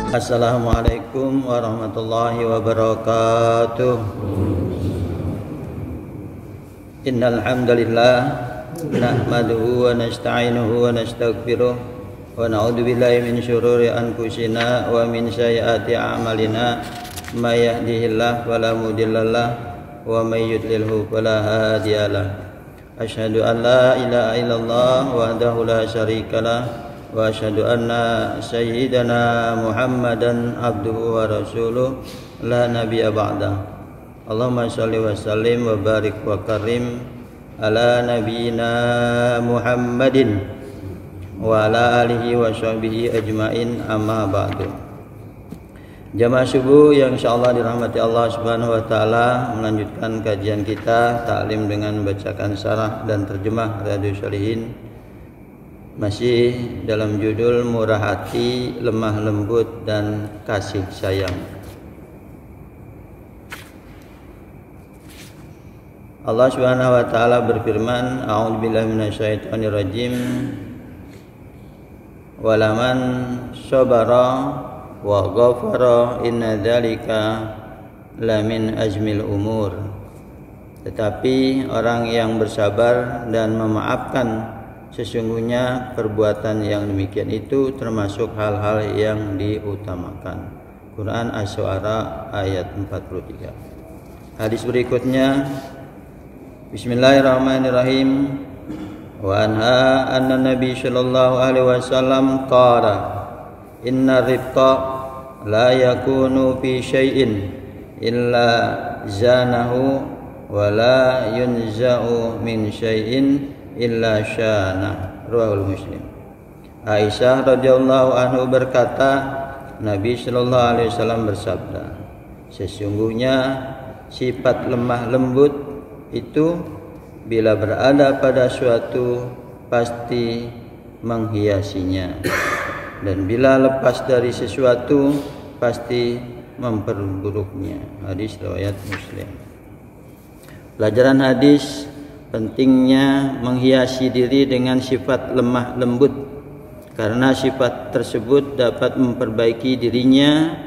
Assalamualaikum warahmatullahi wabarakatuh. Innal hamdalillah nahmaduhu wa nasta'inuhu wa nastaghfiruh wa na'udzu billahi min syururi anfusina wa min sayyiati a'malina may yahdihillahu fala mudhillalah wa may yudlilhu fala hadiyalah. Asyhadu an la ilaha illallah wahdahu la syarikalah wa asyhadu anna sayyidana Muhammadan abduhu wa rasuluh la nabiyya ba'da. Allahumma shalli wa sallim wa barik wa karim ala nabiyyina Muhammadin wa ala alihi wa sahbihi ajmain, amma ba'du. Jamaah subuh yang insyaallah dirahmati Allah Subhanahu wa taala, melanjutkan kajian kita taklim dengan membacakan syarah dan terjemah Riyadhus Shalihin, masih dalam judul murah hati, lemah lembut dan kasih sayang. Allah Subhanahu wa taala berfirman, a'udzubillahi minasyaitonir rajim, walaman sabara wa ghafara inna dzalika lamin azmil umur. Tetapi orang yang bersabar dan memaafkan, sesungguhnya perbuatan yang demikian itu termasuk hal-hal yang diutamakan. Quran Asy-Syu'ara ayat 43. Hadis berikutnya, Bismillahirrahmanirrahim. Wa anha anna Nabi sallallahu alaihi wasallam qala, inna rifqa la yakunu fi syai'in illa zanahu wa la yunza'u min syai'in illa syana. Rawahul Muslim. Aisyah radhiyallahu anhu berkata, Nabi sallallahu alaihi wasallam bersabda, sesungguhnya sifat lemah lembut itu bila berada pada suatu pasti menghiasinya, dan bila lepas dari sesuatu pasti memperburuknya. Hadis riwayat Muslim. Pelajaran hadis, pentingnya menghiasi diri dengan sifat lemah lembut, karena sifat tersebut dapat memperbaiki dirinya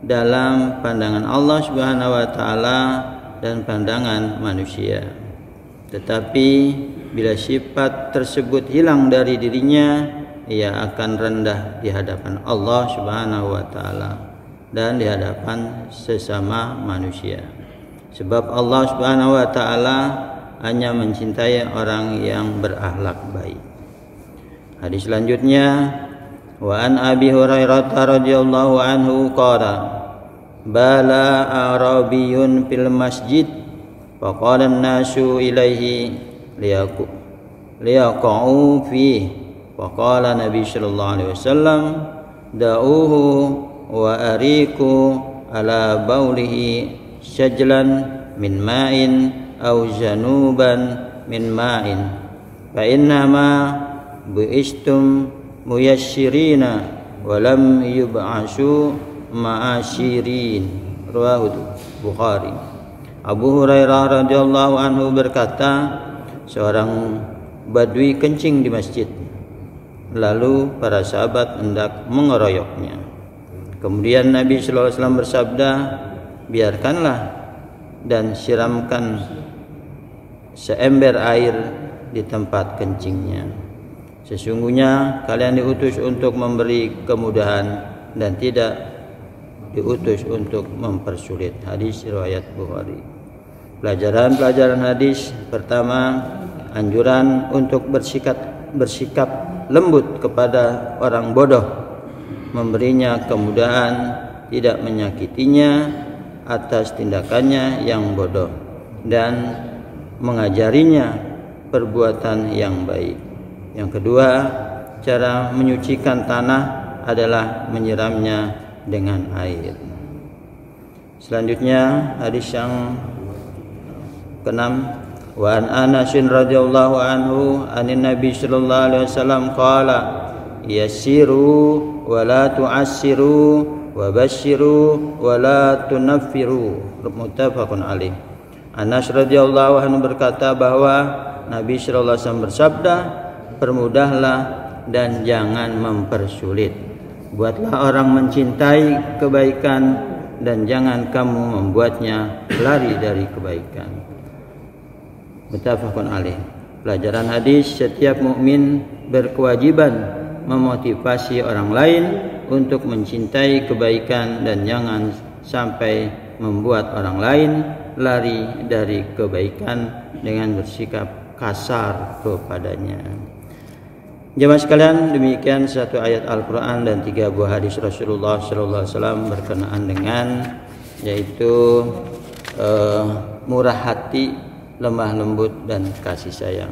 dalam pandangan Allah Subhanahu wa taala dan pandangan manusia. Tetapi bila sifat tersebut hilang dari dirinya, ia akan rendah di hadapan Allah Subhanahu wa taala dan di hadapan sesama manusia. Sebab Allah Subhanahu wa taala hanya mencintai orang yang berakhlak baik. Hadis selanjutnya, wa an Abi Hurairah radhiyallahu anhu qala, bala arabiyyun fil masjid faqala an-nasu ilaihi liyaqa'u fihi faqala Nabi sallallahu alaihi wasallam da'uhu wa ariku ala baulihi syajlan min ma'in aw januban min ma'in fa innama bu'istum muyassirina wa lam yub'asu ma'asyirin. Rawahu Bukhari. Abu Hurairah radhiyallahu anhu berkata, seorang badui kencing di masjid, lalu para sahabat hendak mengeroyoknya. Kemudian Nabi sallallahu alaihi wasallam bersabda, biarkanlah dan siramkan seember air di tempat kencingnya. Sesungguhnya kalian diutus untuk memberi kemudahan dan tidak diutus untuk mempersulit. Hadis riwayat Bukhari. Pelajaran hadis pertama, anjuran untuk bersikap lembut kepada orang bodoh, memberinya kemudahan, tidak menyakitinya atas tindakannya yang bodoh, dan mengajarinya perbuatan yang baik. Yang kedua, cara menyucikan tanah adalah menyiramnya dengan air. Selanjutnya hadis yang keenam, wa an Anas radhiyallahu anhu anin Nabi sallallahu alaihi wasallam qala, yassiru wa la tu'assiru wa basyiru wa la tunaffiru. Muttafaqun alaih. Anas radhiyallahu anhu berkata bahwa Nabi sallallahu alaihi wasallam bersabda, permudahlah dan jangan mempersulit. Buatlah orang mencintai kebaikan dan jangan kamu membuatnya lari dari kebaikan. Muttafaqun alaih. Pelajaran hadis, setiap mukmin berkewajiban memotivasi orang lain untuk mencintai kebaikan dan jangan sampai membuat orang lain lari dari kebaikan dengan bersikap kasar kepadanya. Jemaah sekalian, demikian satu ayat Al-Quran dan 3 buah hadis Rasulullah SAW berkenaan dengan yaitu murah hati, lemah lembut dan kasih sayang.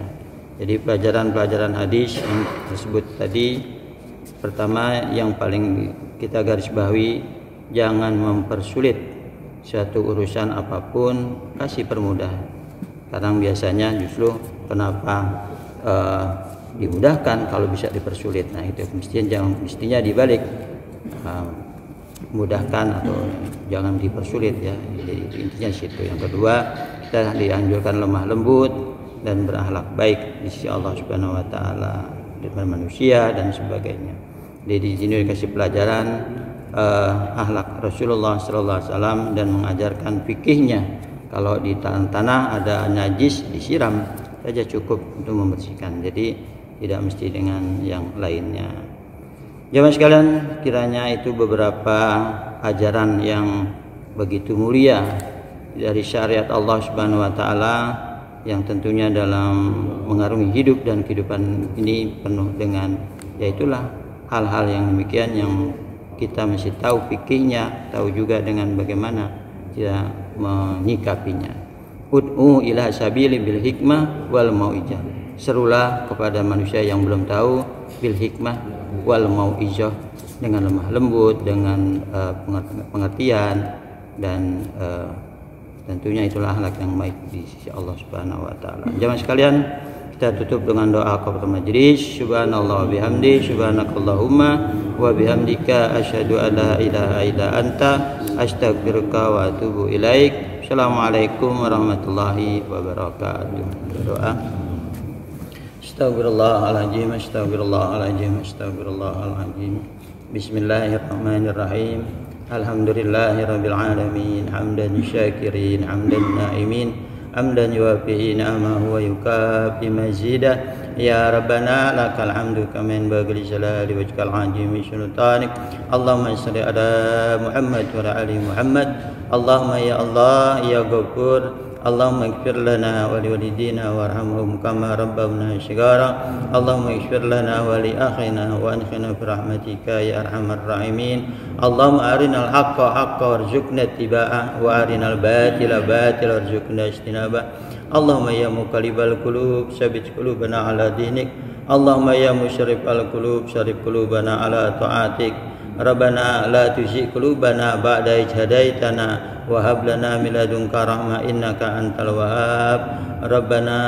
Jadi pelajaran-pelajaran hadis yang tersebut tadi, pertama yang paling kita garis bawahi, jangan mempersulit suatu urusan apapun, kasih permudah. Kadang biasanya justru kenapa dimudahkan kalau bisa dipersulit. Nah itu mestinya dibalik, mudahkan atau jangan dipersulit ya. Jadi intinya situ. Yang kedua, kita dianjurkan lemah lembut dan berakhlak baik di sisi Allah Subhanahu wa taala dengan manusia dan sebagainya. Jadi di sini dikasih pelajaran akhlak Rasulullah sallallahu alaihi wasallam dan mengajarkan fikihnya. Kalau di tanah ada najis, disiram saja cukup untuk membersihkan. Jadi tidak mesti dengan yang lainnya. Jemaah sekalian, kiranya itu beberapa ajaran yang begitu mulia dari syariat Allah Subhanahu wa taala yang tentunya dalam mengarungi hidup dan kehidupan ini penuh dengan yaitulah hal-hal yang demikian yang kita mesti tahu fikihnya, tahu juga dengan bagaimana kita menyikapinya. Ud'u ila sabili bil hikmah wal mau'izah. Serulah kepada manusia yang belum tahu bil hikmah wal mau'izah, dengan lemah lembut, dengan pengertian dan tentunya itulah akhlak yang baik di sisi Allah Subhanahu wa taala. Jemaah sekalian, kita tutup dengan doa kafaratul majelis. Subhanallah wa bihamdi, subhanakallahumma wa bihamdika asyhadu an la ilaha illa anta astaghfiruka wa atubu ilaik. Assalamualaikum warahmatullahi wabarakatuh. Doa. Astaghfirullahaladzim, astaghfirullahaladzim, astaghfirullahaladzim. Bismillahirrahmanirrahim. Alhamdulillahirabbil alamin, hamdan syakirin, hamdan naimin, hamdan yuwafi ni'amahu wa yukafi mazidah. Ya Rabbana lakal hamdu kama yanbaghi li jalali wajhikal azimi sultanik. Allahumma shalli ala Muhammad wa ala ali Muhammad. Allahumma ya Allah ya Ghafur, Allahumma ighfir lana wa li walidina warhamhum kama rabbawna shighara. Allahumma ighfir lana wa li akhina wa ankhina bi rahmatika ya arhamar rahimin. Allahumma arinal haqqa haqqan warzuqna ittiba'ah wa arinal batila batilan warzuqna ijtinabah. Allahumma ya muqallibal qulub tsabbit qulubana ala dinik. Allahumma ya musyrifal qulub syarif qulubana ala ta'atik. Rabbana la tuzigh qulubana ba'da idh hadaitana wa hab lana min ladunka rahmah innaka antal wahhab. Rabbana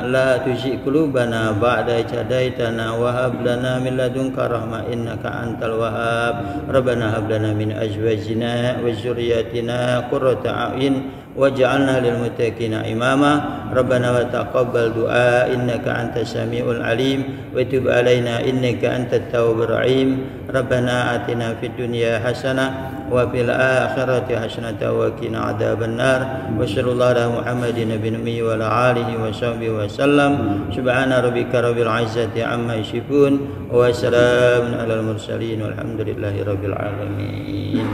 la tuzigh qulubana ba'da idh hadaitana wa hab lana min ladunka rahmah innaka antal wahhab. Rabbana hab lana min azwajina wa dzurriyyatina qurrata a'yun waj'alna lil muttaqina imama. Rabbana wa taqabbal du'a innaka antas samiul alim wa tub alaina innaka antat tawwabur rahim. Rabbana atina fid dunya hasanah wa fil akhirati hasanah wa qina adzabannar. Wa sallallahu ala Muhammadin nabiyyin ummi wa ala alihi wa sahbihi wa sallam. Subhana rabbika rabbil izzati amma yasifun wa salamun alal mursalin walhamdulillahi rabbil alamin.